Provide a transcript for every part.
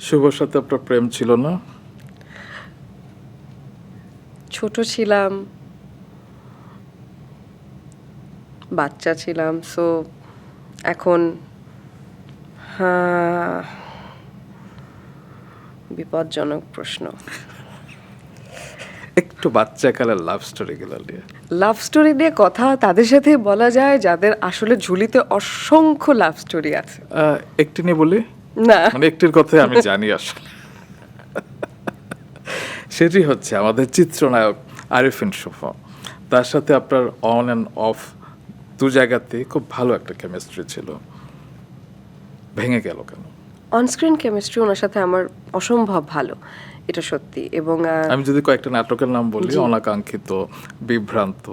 শুভর সাথে আপনার প্রেম ছিল না? ছোট ছিলাম, বাচ্চা ছিলাম, সো এখন হ্যাঁ, বিপজ্জনক প্রশ্ন। একটু বাচ্চাকালের লাভ স্টোরি গুলো নিয়ে। লাভ স্টোরি নিয়ে কথা তাদের সাথে বলা যায় যাদের আসলে ঝুলিতে অসংখ্য লাভ স্টোরি আছে। একটি নিয়ে বলি, না, মানে একটির কথাই আমি জানি আসলে। সেটি হচ্ছে আমাদের চিত্রনায়ক আরিফিন শুভ। তার সাথে আপনার অন অ্যান্ড অফ দু জায়গাতে খুব ভালো একটা কেমিস্ট্রি ছিল, ভেঙে গেল কেন? অনস্ক্রিন কেমিস্ট্রি ওনার সাথে আমার অসম্ভব ভালো, এটা সত্যি। এবং আমি যদি কয়েকটা নাটকের নাম বলি, জি। অনাকাঙ্ক্ষিত, বিভ্রান্ত,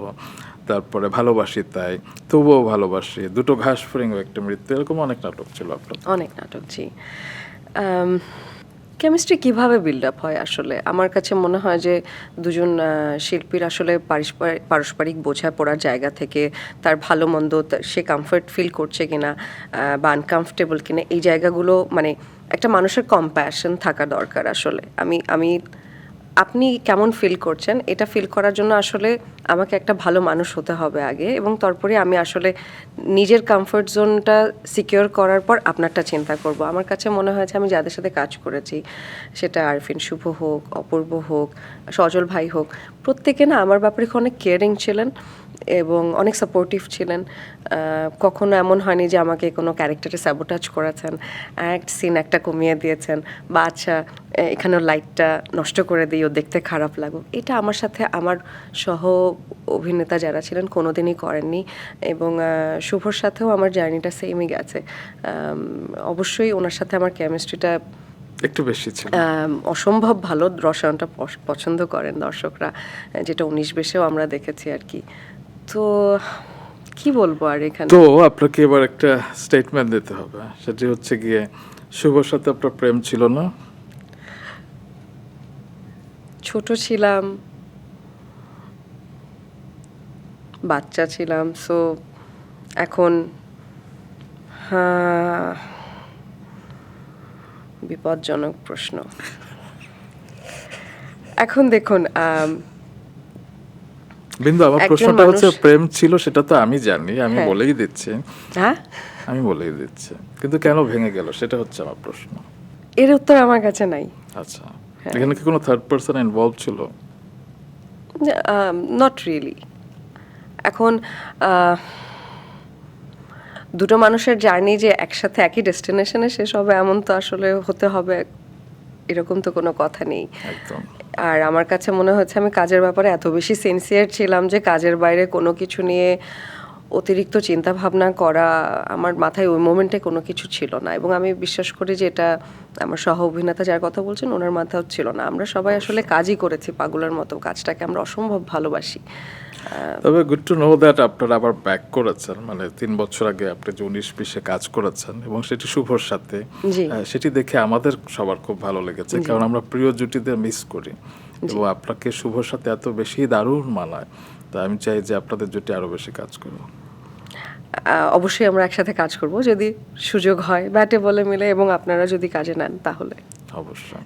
তারপরে ভালোবাসি তাই, তবুও ভালোবাসি, দুটো ঘাস ফড়িং ও একটা মৃত্যু, এরকম অনেক নাটক ছিল আপনার। অনেক নাটক, জি। কেমিস্ট্রি কিভাবে বিল্ড আপ হয় আসলে আমার কাছে মনে হয় যে দুজন শিল্পীর আসলে পারস্পরিক বোঝাপড়ার জায়গা থেকে তার ভালো মন্দ সে কমফর্ট ফিল করছে কিনা বা আনকমফর্টেবল কিনা, এই জায়গাগুলো মানে একটা মানুষের কম্প্যাশন থাকা দরকার আসলে। আমি আপনি কেমন ফিল করছেন এটা ফিল করার জন্য আসলে আমাকে একটা ভালো মানুষ হতে হবে আগে, এবং তারপরে আমি আসলে নিজের কমফর্ট জোনটা সিকিউর করার পর আপনারটা চিন্তা করব। আমার কাছে মনে হয়েছে আমি যাদের সাথে কাজ করেছি, সেটা আরফিন শুভ হোক, অপূর্ব হোক, সজল ভাই হোক, প্রত্যেকে না আমার ব্যাপারে অনেক কেয়ারিং ছিলেন এবং অনেক সাপোর্টিভ ছিলেন। কখনো এমন হয়নি যে আমাকে কোনো ক্যারেক্টারে স্যাবোটাজ করেছেন, অ্যাক্ট সিন একটা কমিয়ে দিয়েছেন, বা আচ্ছা এখানেও লাইটটা নষ্ট করে দিই ও দেখতে খারাপ লাগুক, এটা আমার সাথে আমার সহ অভিনেতা যারা ছিলেন কোনোদিনই করেননি। এবং শুভর সাথেও আমার জার্নিটা সেমই গেছে। অবশ্যই ওনার সাথে আমার কেমিস্ট্রিটা একটু বেশি ছিল। অসম্ভব ভালো, রসায়নটা পছন্দ করেন দর্শকরা, যেটা 19-20-এও আমরা দেখেছি আর কি। তো কি বলবো আর এখানে। তো আপনাকে এবার একটা স্টেটমেন্ট দিতে হবে, সেটি হচ্ছে গিয়ে শুভর সাথে আপনার প্রেম ছিল না? ছোট ছিলাম, বাচ্চা ছিলাম, সো এখন হ্যাঁ, বিপজ্জনক প্রশ্ন। এখন দেখুন, বিন্দু, আমার একজন প্রশ্নটা মানুষ, হচ্ছে প্রেম ছিল সেটা তো আমি জানি, আমি হ্যাঁ। বলেই দিচ্ছি, হ্যাঁ, আমি বলেই দিচ্ছি, কিন্তু কেন ভেঙে গেল সেটা হচ্ছে আমার প্রশ্ন। এর উত্তর আমার কাছে নাই। আচ্ছা, হ্যাঁ। এখানে কি কোনো থার্ড পারসন ইনভলভ ছিল? Not really. এখন দুটো মানুষের জার্নি যে একসাথে একই ডেস্টিনেশনে শেষ হবে এমন তো আসলে হতে হবে এরকম তো কোনো কথা নেই। একদম। আর আমার কাছে মনে হচ্ছে আমি কাজের ব্যাপারে এত বেশি সিনসিয়ার ছিলাম যে কাজের বাইরে কোনো কিছু নিয়ে অতিরিক্ত চিন্তা ভাবনা করা আমার মাথায় ওই মোমেন্টে কোনো কিছু ছিল না। এবং আমি বিশ্বাস করি যে এটা আমার সহ অভিনেতা যার কথা বলছেন ওনার মাথাও ছিল না। আমরা সবাই আসলে কাজই করেছি পাগলের মতো, কাজটাকে আমরা অসম্ভব ভালোবাসি। তবে গুড টু নো দ্যাট আপনারা আবার ব্যাক করেছেন, মানে 3 বছর আগে আপনি যে 19-20-এ কাজ করেছেন এবং সেটি শুভর সাথে, জি। সেটি দেখে আমাদের সবার খুব ভালো লেগেছে, কারণ আমরা প্রিয় জুটিদের মিস করি এবং আপনাকে শুভর সাথে এত বেশি দারুণ মানায়, তা আমি চাই যে আপনাদের জুটি আরো বেশি কাজ করুন। অবশ্যই আমরা একসাথে কাজ করব যদি সুযোগ হয়, ব্যাটে বলে মিলে, এবং আপনারা যদি কাজে নেন তাহলে। অবশ্যই।